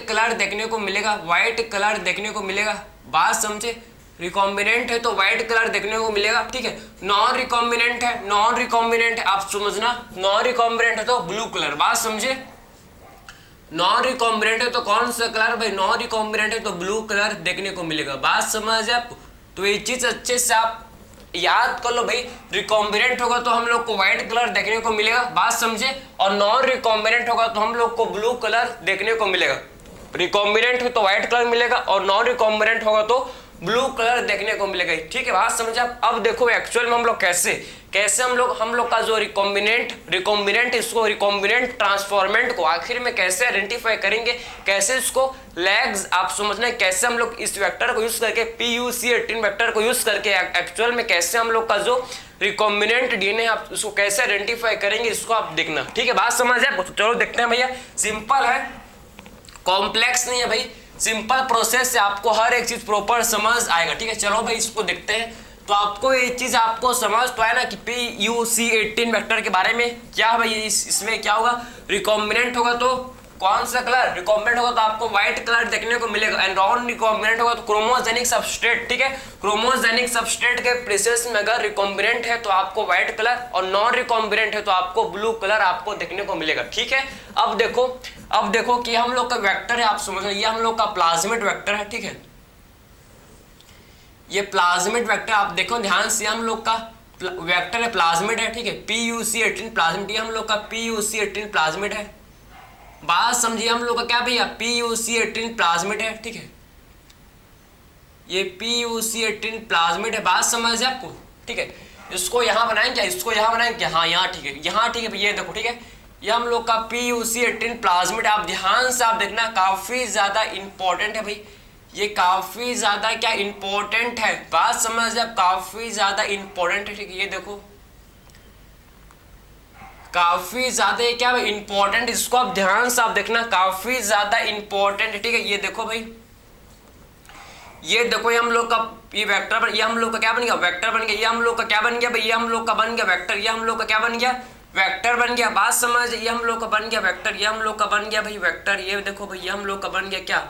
कलर देखने को मिलेगा, व्हाइट कलर देखने को मिलेगा। बात समझे, रिकॉम्बिनेंट है तो व्हाइट कलर देखने को मिलेगा, ठीक है। नॉन रिकॉम्बिनेंट है, नॉन रिकॉम्बिनेंट आप समझना, नॉन रिकॉम्बिनेंट है तो ब्लू कलर। बात समझे, नॉन रिकॉम्बिनेंट है तो कौन सा कलर भाई, नॉन रिकॉम्बिनेंट है तो ब्लू कलर देखने को मिलेगा। बात समझ है आपको, तो ये चीज अच्छे से आप याद कर लो भाई। रिकॉम्बिनेंट होगा तो हम लोग को व्हाइट कलर देखने को मिलेगा, बात समझे, और नॉन रिकॉम्बिनेंट होगा तो हम लोग को ब्लू कलर देखने को मिलेगा। रिकॉम्बिनेंट हो तो व्हाइट कलर मिलेगा और नॉन रिकॉम्बिनेंट होगा तो ब्लू कलर देखने को मिलेगा, ठीक है। बात समझा। अब देखो एक्चुअल में हम लोग कैसे हम लोग का जो रिकॉम्बिनेंट इसको रिकॉम्बिनेंट ट्रांसफॉर्मेंट को आखिर में कैसे आइडेंटिफाई करेंगे, कैसे इसको लैग्स आप समझना है, कैसे हम लोग इस वेक्टर को यूज करके PUC18 वेक्टर को यूज करके एक्चुअल में कैसे हम लोग का जो रिकॉम्बिनेंट डीएनए आप उसको कैसे आइडेंटिफाई करेंगे, इसको आप देखना, ठीक है। बात समझ है, चलो देखते हैं भैया। सिंपल है, कॉम्प्लेक्स नहीं है भाई, सिंपल प्रोसेस से आपको हर एक चीज प्रॉपर समझ आएगा, ठीक है। चलो भाई इसको देखते हैं। तो आपको ये चीज आपको समझ तो है ना कि PUC18 वेक्टर के बारे में क्या भाई, इसमें क्या होगा, रिकॉम्बिनेंट होगा तो कौन सा कलर, रिकॉम्बिनेंट होगा तो आपको व्हाइट कलर देखने को मिलेगा, एंड नॉन रिकॉम्बिनेंट होगा तो क्रोमोजेनिक सबस्ट्रेट, ठीक है। क्रोमोजेनिक सबस्ट्रेट के प्रेसेस में अगर रिकॉम्बिनेंट है तो आपको व्हाइट कलर और नॉन रिकॉम्बिनेंट है तो आपको ब्लू कलर आपको देखने को मिलेगा, ठीक है। अब देखो कि हम लोग का वेक्टर है, आप समझ रहे, ये हम लोग का प्लाज्मिड वेक्टर है, ठीक है। ये प्लाज्मिड वेक्टर आप देखो ध्यान से, हम लोग का वेक्टर है, प्लाज्मिड है, ठीक है। PUC18 प्लाज्मिड, ये हम लोग का PUC18 प्लाज्मिड है। बात समझिए, हम लोग का क्या भैया, PUC18 प्लाज्मिड है, ठीक है। ये PUC18 प्लाज्मिड है, बात समझ है आपको, ठीक है। इसको यहाँ बनाएंगे क्या, इसको यहाँ बनाएंगे क्या, हाँ यहाँ, ठीक है, यहाँ, ठीक है। ये देखो, ठीक है, ये हम लोग का PUC18 प्लाज्मिड, आप ध्यान से आप देखना, काफी ज्यादा इंपॉर्टेंट है भाई, ये काफी ज्यादा क्या इंपॉर्टेंट है। बात समझ आप, काफी ज्यादा इंपॉर्टेंट है, ठीक है। ये देखो काफी ज्यादा क्या भाई इंपॉर्टेंट, इसको आप ध्यान से आप देखना, काफी ज्यादा इंपॉर्टेंट है, ठीक है। ये देखो भाई, ये देखो, ये हम लोग का ये वेक्टर बन, ये हम लोग का क्या बन गया, वेक्टर बन गया। ये हम लोग का क्या बन गया भाई, ये हम लोग का बन गया वेक्टर, ये हम लोग का क्या बन गया, वेक्टर बन गया। बात समझ, ये हम लोग का बन गया वेक्टर, ये हम लोग का बन गया भाई वेक्टर। ये देखो भाई, ये हम लोग का बन गया क्या,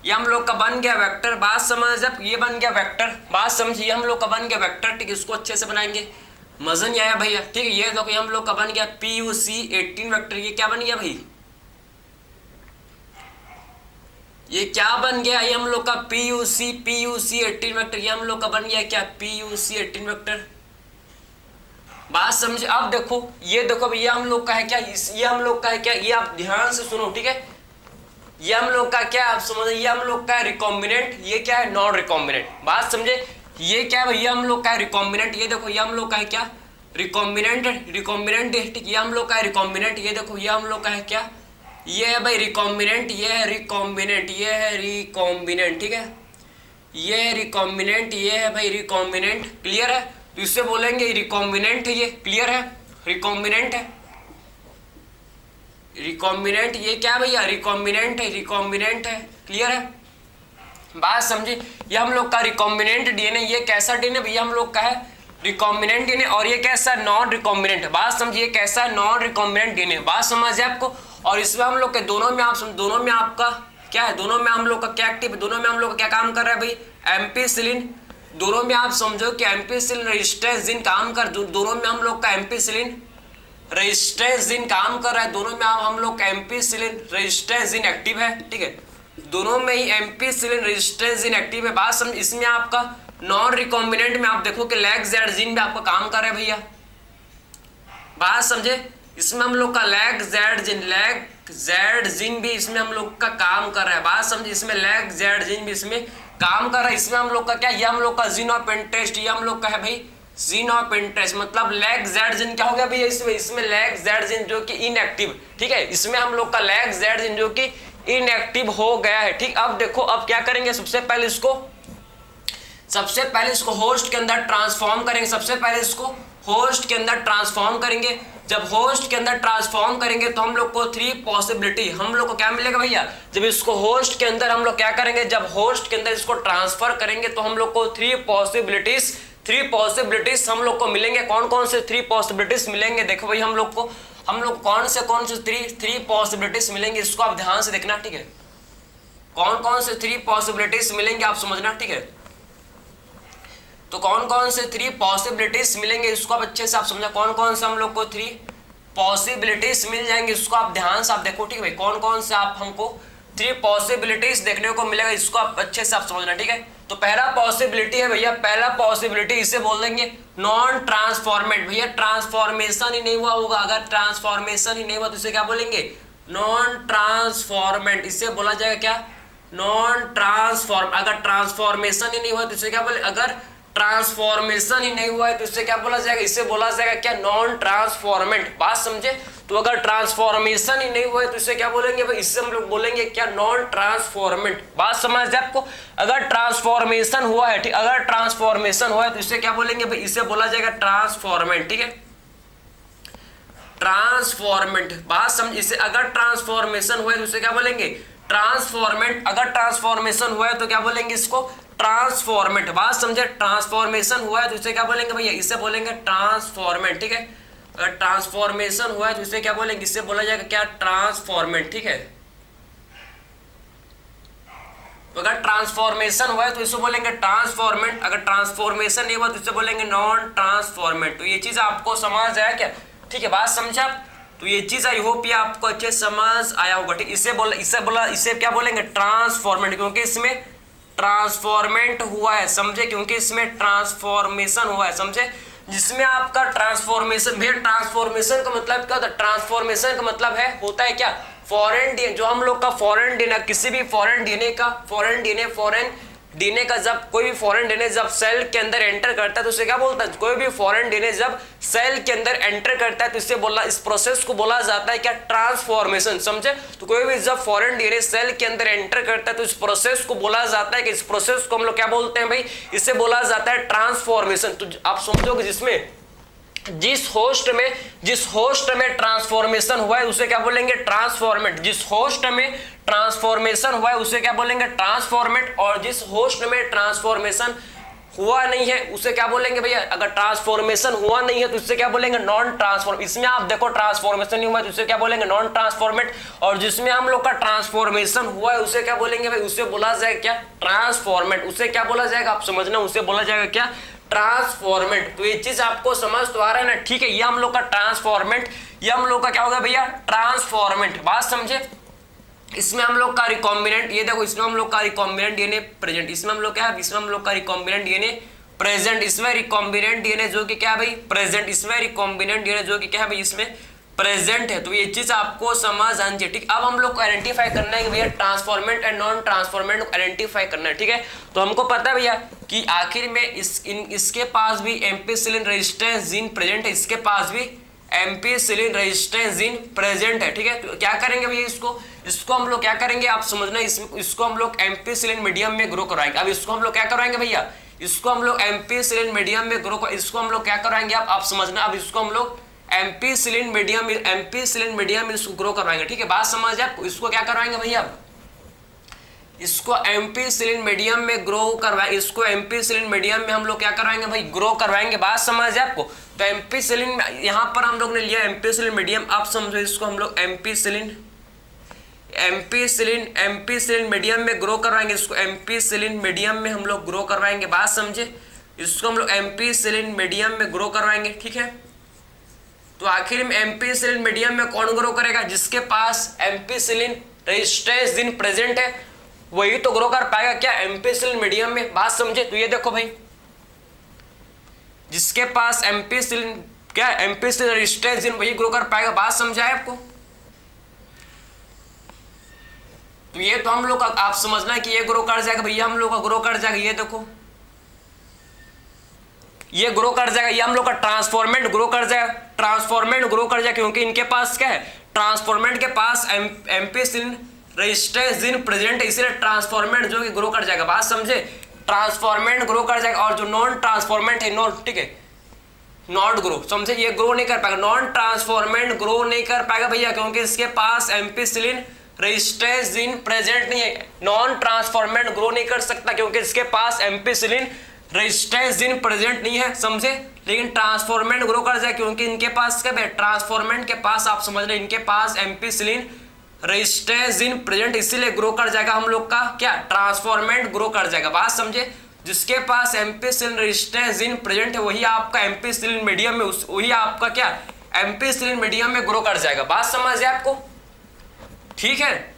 ये हम लोग का बन गया वेक्टर। बात समझ, अब ये बन गया वेक्टर, बात समझिए, हम लोग का बन गया वेक्टर, ठीक है। इसको अच्छे से बनाएंगे, मजा नहीं आया भैया, ठीक है। ये देखो, ये हम लोग का बन गया PUC18 वेक्टर, ये क्या बन गया भाई, ये क्या बन गया, ये हम लोग का PUC18 वेक्टर, ये हम लोग का बन गया क्या, PUC18 वेक्टर। बात समझे। अब देखो, ये देखो भैया, हम लोग का है क्या, ये हम लोग का है क्या, ये आप ध्यान से सुनो, ठीक है। ये हम लोग का क्या, आप समझे, ये हम लोग का है रिकॉम्बिनेंट, ये क्या है, नॉन रिकॉम्बिनेंट। बात समझे, ये क्या है भैया, हम लोग का है रिकॉम्बिनेंट। ये देखो, ये हम लोग का है क्या, रिकॉम्बिनेंट, ठीक। ये हम लोग का है रिकॉम्बिनेंट। ये देखो, ये हम लोग का है क्या, ये है भाई रिकॉम्बिनेंट, ये है रिकॉम्बिनेंट, ये है रिकॉम्बिनेंट, ठीक है। ये है रिकॉम्बिनेंट, ये है भाई रिकॉम्बिनेंट, क्लियर है। तो इससे बोलेंगे रिकॉम्बिनेंट है, ये क्लियर है, रिकॉम्बिनेंट है, रिकॉम्बिनेंट। ये क्या भैया, रिकॉम्बिनेंट है, रिकॉम्बिनेंट है, क्लियर है। बात समझे, ये हम लोग का रिकॉम्बिनेंट डीएनए, ये कैसा डीएनए भैया, हम लोग का है रिकॉम्बिनेंट डीएनए, और ये कैसा, नॉन रिकॉम्बिनेंट। बात समझिए, कैसा, नॉन रिकॉम्बिनेंट डीएनए। बात समझिए आपको, और इसमें हम लोग के दोनों में आपका क्या है, दोनों में हम लोग का क्या एक्टिव है, दोनों में हम लोग का क्या काम कर रहा है भाई, एम्पिसिलिन। दोनों में आप समझो कि एम्पिसिलिन रेजिस्टेंस जीन काम कर, दोनों में हम लोग का एम्पिसिलिन रेजिस्टेंस जीन काम कर रहा है, दोनों में हम लोग का एम्पिसिलिन रेजिस्टेंस जीन एक्टिव है, ठीक है। दोनों में ही एम्पिसिलिन रेजिस्टेंस जीन एक्टिव है। बात समझ, इसमें आपका नॉन रिकॉम्बिनेंट में आप देखो कि लैग-जेड जीन भी आपका काम कर रहा है भैया। बात समझे, इसमें हम लोग का लैग-जेड जीन भी इसमें हम लोग का काम कर रहा है। बात समझे, इसमें लैग-जेड जीन भी इसमें काम कर रहा है। इसमें हम लोग का क्या, ये हम लोग का जीन ऑफ इंटरेस्ट, ये हम लोग का है भाई जीन ऑफ इंटरेस्ट मतलब लैग जेड जीन क्या हो गया भैया इसमें लैग जेड जीन जो कि इनएक्टिव, ठीक है, इसमें हम लोग का लैग जेड जीन जो कि इनएक्टिव हो गया है, ठीक। अब देखो अब क्या करेंगे, सबसे पहले इसको होस्ट के अंदर ट्रांसफॉर्म करेंगे, सबसे पहले इसको होस्ट के अंदर ट्रांसफॉर्म करेंगे। जब होस्ट के अंदर ट्रांसफॉर्म करेंगे तो हम लोग को 3 पॉसिबिलिटी, हम लोग को क्या मिलेगा भैया, जब इसको होस्ट के अंदर हम लोग क्या करेंगे, जब होस्ट के अंदर इसको ट्रांसफर करेंगे तो हम लोग को 3 पॉसिबिलिटीज हम लोग को मिलेंगे। कौन कौन से 3 पॉसिबिलिटीज मिलेंगे, देखो भाई हम लोग कौन से 3 पॉसिबिलिटीज मिलेंगे, इसको आप ध्यान से देखना, ठीक है। कौन कौन से 3 पॉसिबिलिटीज मिलेंगे आप समझना, ठीक है। तो कौन कौन से 3 पॉसिबिलिटीज मिलेंगे इसको आप अच्छे से आप समझना, कौन कौन से हम लोग को 3 पॉसिबिलिटीज मिल जाएंगे, इसको आप ध्यान से आप देखो, ठीक है भाई। कौन कौन से आप हमको 3 पॉसिबिलिटीज देखने को मिलेगा, इसको आप अच्छे से आप समझना, ठीक है। तो पहला पॉसिबिलिटी है भैया, पहला पॉसिबिलिटी इसे बोल देंगे नॉन ट्रांसफॉर्मेंट। भैया ट्रांसफॉर्मेशन ही नहीं हुआ होगा, अगर ट्रांसफॉर्मेशन ही नहीं हुआ तो इसे क्या बोलेंगे, नॉन ट्रांसफॉर्मेंट। इसे बोला जाएगा क्या, नॉन ट्रांसफॉर्म। अगर ट्रांसफॉर्मेशन ही नहीं हुआ तो इसे क्या बोले, अगर ट्रांसफॉर्मेशन ही नहीं हुआ है तो इसे क्या बोला जाएगा, इसे बोला जाएगा क्या, नॉन ट्रांसफॉर्मेंट। बात समझे, तो अगर ट्रांसफॉर्मेशन ही नहीं हुआ है तो इसे क्या बोलेंगे भाई, इससे हम लोग बोलेंगे क्या, नॉन ट्रांसफॉर्मेंट। बात समझ जाए आपको, अगर ट्रांसफॉर्मेशन हुआ है, ठीक, अगर ट्रांसफॉर्मेशन हुआ है तो इसे क्या बोलेंगे भाई, इसे बोला जाएगा ट्रांसफॉर्मेंट, ठीक है, ट्रांसफॉर्मेंट। बात समझ, इसे अगर ट्रांसफॉर्मेशन हुआ है तो इसे क्या बोलेंगे, ट्रांसफॉर्मेंट। अगर ट्रांसफॉर्मेशन हुआ है तो क्या बोलेंगे इसको, ट्रांसफॉर्मेट। बात समझे, ट्रांसफॉर्मेशन हुआ है तो इसे क्या बोलेंगे भैया, इसे बोलेंगे ट्रांसफॉर्मेट, ठीक है। अगर ट्रांसफॉर्मेशन हुआ है तो इसे क्या बोलेंगे, इसे बोला जाएगा क्या, ट्रांसफॉर्मेट, ठीक है। तो अगर ट्रांसफॉर्मेशन हुआ है तो इसे बोलेंगे ट्रांसफॉर्मेट, अगर ट्रांसफॉर्मेशन नहीं हुआ तो इसे बोलेंगे नॉन ट्रांसफॉर्मेट। तो ये चीज आपको समझ आया क्या, ठीक है, बात समझा आप। तो ये चीज आई होप ये आपको अच्छे समझ आया होगा, ठीक। इसे क्या बोलेंगे, ट्रांसफॉर्मेट, क्योंकि इसमें ट्रांसफॉर्मेंट हुआ है, समझे, क्योंकि इसमें ट्रांसफॉर्मेशन हुआ है, समझे। जिसमें आपका ट्रांसफॉर्मेशन, भैया ट्रांसफॉर्मेशन का मतलब क्या होता है, ट्रांसफॉर्मेशन का मतलब है होता है क्या, फॉरेन डीएनए, जो हम लोग का फॉरेन डीएनए, किसी भी फॉरेन डीएनए का जब कोई भी फॉरेन डीएनए जब सेल के अंदर एंटर करता है तो उसे क्या बोलता है, कोई भी फॉरेन डीएनए जब सेल के अंदर एंटर करता है तो इस प्रोसेस को बोला जाता है क्या, ट्रांसफॉर्मेशन, समझे। तो कोई भी जब फॉरेन डीएनए सेल के अंदर एंटर करता है तो इस प्रोसेस को बोला जाता है कि इस प्रोसेस को हम लोग क्या बोलते हैं भाई, इसे बोला जाता है ट्रांसफॉर्मेशन। तो आप समझोगे जिस होस्ट में ट्रांसफॉर्मेशन हुआ है उसे क्या बोलेंगे, ट्रांसफॉर्मेट। जिस होस्ट में ट्रांसफॉर्मेशन हुआ है उसे क्या बोलेंगे, ट्रांसफॉर्मेट। और जिस होस्ट में ट्रांसफॉर्मेशन हुआ नहीं है उसे क्या बोलेंगे भैया, अगर ट्रांसफॉर्मेशन हुआ नहीं है तो इससे क्या बोलेंगे, नॉन ट्रांसफॉर्म। इसमें आप देखो ट्रांसफॉर्मेशन नहीं हुआ तो उसे क्या बोलेंगे, नॉन ट्रांसफॉर्मेट। और जिसमें हम लोग का ट्रांसफॉर्मेशन हुआ है उसे क्या बोलेंगे भाई, उसे बोला जाएगा क्या, ट्रांसफॉर्मेट। उसे क्या बोला जाएगा आप समझना, उसे बोला जाएगा क्या, ट्रांसफॉर्मेट। तो ये चीज आपको समझ तो आ रहा है ना, ठीक है। ये हम लोग का ट्रांसफॉर्मेट, ये हम लोग का क्या होगा भैया, ट्रांसफॉर्मेट। बात समझे, इसमें हम लोग का रिकॉम्बिनेंट, ये देखो इसमें हम लोग का रिकॉम्बिनेंट डीएनए प्रेजेंट, इसमें हम लोग क्या है, इसमें हम लोग का रिकॉम्बिनेंट डीएनए प्रेजेंट, इसमें रिकॉम्बिनेंट डीएनए जो कि क्या है भाई, प्रेजेंट, इसमें रिकॉम्बिनेंट डीएनए जो कि क्या है भाई, इसमें प्रेजेंट है। तो ये चीज आपको समझ आनी चाहिए, ठीक। अब हम लोग को आइडेंटिफाई करना है कि भैया ट्रांसफॉर्मेंट एंड नॉन ट्रांसफॉर्मेंट को आइडेंटिफाई करना है, ठीक है। तो हमको पता है भैया कि आखिर में इसके पास भी एम्पिसिलिन रेजिस्टेंस जीन प्रेजेंट है, इसके पास भी एम्पिसिलिन रेजिस्टेंस जीन प्रेजेंट है, ठीक है। तो क्या करेंगे भैया, इसको हम लोग क्या करेंगे आप समझना, इसको हम लोग एम्पिसिलिन मीडियम में ग्रो कराएंगे। अब इसको हम लोग क्या कराएंगे भैया, इसको हम लोग एम्पिसिलिन मीडियम में इसको हम लोग क्या कराएंगे आप समझना। अब इसको हम लोग एम्पिसिलिन मीडियम में इसको ग्रो करवाएंगे, ठीक है। बात समझ आपको, इसको क्या करवाएंगे भैया, इसको एम्पिसिलिन मीडियम में ग्रो करवाएंगे, इसको एम्पिसिलिन मीडियम में हम लोग क्या करवाएंगे भाई, ग्रो करवाएंगे। बात समझ आपको। तो एम्पिसिलिन यहाँ पर हम लोग ने लिया एम्पिसिलिन मीडियम, आप समझो इसको हम लोग एम्पिसिलिन मीडियम में ग्रो करवाएंगे, इसको एम्पिसिलिन मीडियम में हम लोग ग्रो करवाएंगे। बात समझे, इसको हम लोग एम्पिसिलिन मीडियम में ग्रो करवाएंगे, ठीक है। तो आखिर में एम्पिसिलिन मीडियम में कौन ग्रो करेगा, जिसके पास एम्पिसिलिन रेजिस्टेंस जीन प्रेजेंट है वही तो ग्रो कर पाएगा क्या, एम्पिसिलिन मीडियम में। बात समझे। तो ये देखो भाई, जिसके पास एम्पिसिलिन रेजिस्टेंस जीन वही ग्रो कर पाएगा। बात समझा है आपको। तो ये तो हम लोग आप समझना कि ये ग्रो कर जाएगा भैया, हम लोग का ग्रो कर जाएगा। ये देखो ये ग्रो कर जाएगा, ये हम लोग का ट्रांसफॉर्मेंट ग्रो कर जाएगा, ट्रांसफॉर्मेंट ग्रो कर जाएगा क्योंकि इनके पास क्या है, ट्रांसफॉर्मेंट के पास एम्पीसिलिन रेजिस्टेंस जीन प्रेजेंट है, इसीलिए ट्रांसफॉर्मेंट जो कि ग्रो कर जाएगा। बात समझे, ट्रांसफॉर्मेंट ग्रो कर जाएगा और जो नॉन ट्रांसफॉर्मेंट है नॉट, ठीक है, नॉट ग्रो, समझे, ये ग्रो नहीं कर पाएगा, नॉन ट्रांसफॉर्मेंट ग्रो नहीं कर पाएगा भैया क्योंकि इसके पास एम्पीसिलिन रेजिस्टेंस जीन प्रेजेंट नहीं है। नॉन ट्रांसफॉर्मेंट ग्रो नहीं कर सकता क्योंकि इसके पास एम्पीसिलिन रेजिस्टेंस जीन प्रेजेंट नहीं है, समझे। लेकिन ट्रांसफॉर्मेंट ग्रो कर जाए क्योंकि इनके पास क्या है, ट्रांसफॉर्मेंट के पास आप समझ रहे, इनके पास एम्पीसिलिन रेजिस्टेंस जीन प्रेजेंट, इसीलिए ग्रो कर जाएगा हम लोग का क्या, ट्रांसफॉर्मेंट ग्रो कर जाएगा। बात समझे, जिसके पास एम्पीसिलिन रेजिस्टेंस जीन प्रेजेंट है वही आपका एम्पीसिलिन मीडियम में, वही आपका क्या, एम्पीसिलिन मीडियम में ग्रो कर जाएगा। बात समझ है आपको, ठीक है।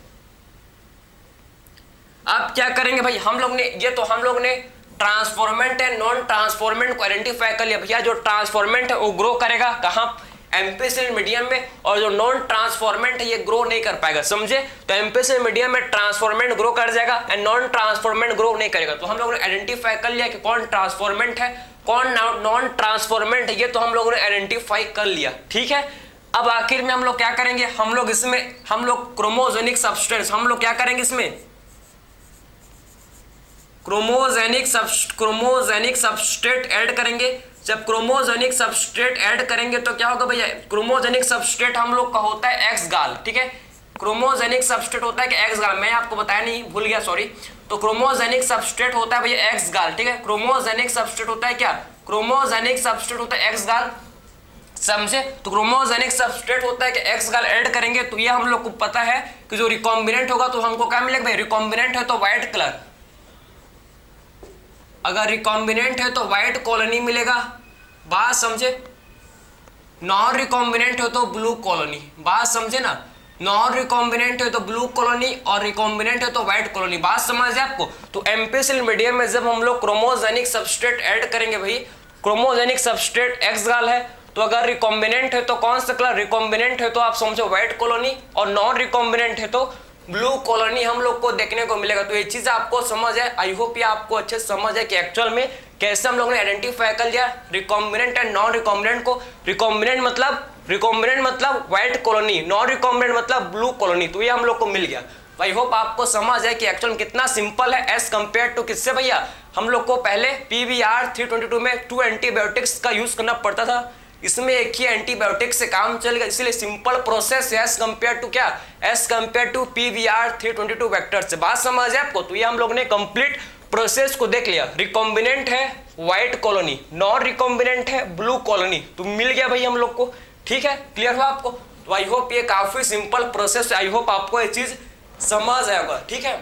अब क्या करेंगे भाई, हम लोग ने ये तो हम लोग ने ट्रांसफॉर्मेंट है नॉन ट्रांसफॉर्मेंट को आइडेंटिफाई कर लिया भैया। जो ट्रांसफॉर्मेंट है वो ग्रो करेगा कहां, एम्पीसिलिन मीडियम में, और जो नॉन ट्रांसफॉर्मेंट है ये ग्रो नहीं कर पाएगा, समझे। तो एम्पीसिलिन मीडियम में ट्रांसफॉर्मेंट ग्रो कर जाएगा एंड नॉन ट्रांसफॉर्मेंट ग्रो नहीं करेगा। तो हम लोगों ने आइडेंटिफाई कर लिया कि कौन ट्रांसफॉर्मेंट है कौन नॉन ट्रांसफॉर्मेंट है, ये तो हम लोगों ने आइडेंटिफाई कर लिया, ठीक है। अब आखिर में हम लोग क्या करेंगे, हम लोग इसमें हम लोग क्रोमोजेनिक सब्सटेंस, हम लोग क्या करेंगे इसमें क्रोमोजेनिक सबस्ट्रेट ऐड करेंगे। जब क्रोमोजेनिक सबस्ट्रेट ऐड करेंगे तो क्या होगा भैया, क्रोमोजेनिक सबस्ट्रेट हम लोग का होता है एक्स गाल, ठीक है। क्रोमोजेनिक सबस्ट्रेट होता है कि एक्स गाल, मैं आपको बताया नहीं, भूल गया, सॉरी। तो क्रोमोजेनिक सबस्ट्रेट होता है भैया एक्स गाल, ठीक है। क्रोमोजेनिक सबस्ट्रेट होता है क्या, क्रोमोजेनिक सबस्ट्रेट होता है एक्स गाल, समझे। तो क्रोमोजेनिक सबस्ट्रेट होता है कि एक्स गाल ऐड करेंगे तो ये हम लोग को पता है कि जो रिकॉम्बिनेंट होगा तो हमको क्या मिलेगा भाई, रिकॉम्बिनेंट है तो व्हाइट कलर, अगर रिकॉम्बिनेंट है तो व्हाइट कॉलोनी मिलेगा, बात समझे। नॉन रिकॉम्बिनेंट है तो ब्लू कॉलोनी, बात समझे ना। नॉन रिकॉम्बिनेंट है तो ब्लू कॉलोनी और रिकॉम्बिनेंट है तो व्हाइट कॉलोनी, बात समझ है आपको। तो एम्पीसिलिन मीडियम में जब हम लोग क्रोमोजेनिक सबस्ट्रेट ऐड करेंगे भाई, क्रोमोजेनिक सबस्ट्रेट एक्स गाल है, तो अगर रिकॉम्बिनेंट है तो कौन सा कलर, रिकॉम्बिनेंट है तो आप समझो व्हाइट कॉलोनी, और नॉन रिकॉम्बिनेंट है तो ब्लू कॉलोनी हम लोग को देखने को मिलेगा। तो ये चीज आपको समझ है, आई होप ये आपको अच्छे से समझ है कि एक्चुअल में कैसे हम लोग ने आइडेंटिफाई कर लिया रिकॉम्बिनेंट एंड नॉन रिकॉम्बिनेंट को। रिकॉम्बिनेंट मतलब व्हाइट कॉलोनी, नॉन रिकॉम्बिनेंट मतलब ब्लू कॉलोनी, तो ये हम लोग को मिल गया। आई होप आपको समझ है कि एक्चुअल कितना सिंपल है एज कंपेयर टू किससे भैया, हम लोग को पहले PBR 322 में 2 एंटीबायोटिक्स का यूज करना पड़ता था, इसमें एक ही एंटीबायोटिक से काम चलेगा, इसलिए सिंपल प्रोसेस है एज कंपेयर टू क्या, as compare to PBR 322 vector से। बात समझ है आपको। तो ये हम लोग ने कंप्लीट प्रोसेस को देख लिया, रिकॉम्बिनेंट है व्हाइट कॉलोनी, नॉन रिकॉम्बिनेंट है ब्लू कॉलोनी, तो मिल गया भाई हम लोग को, ठीक है। क्लियर हुआ आपको। तो आई होप ये काफी सिंपल प्रोसेस है, आई होप आपको ये चीज समझ आएगा, ठीक है।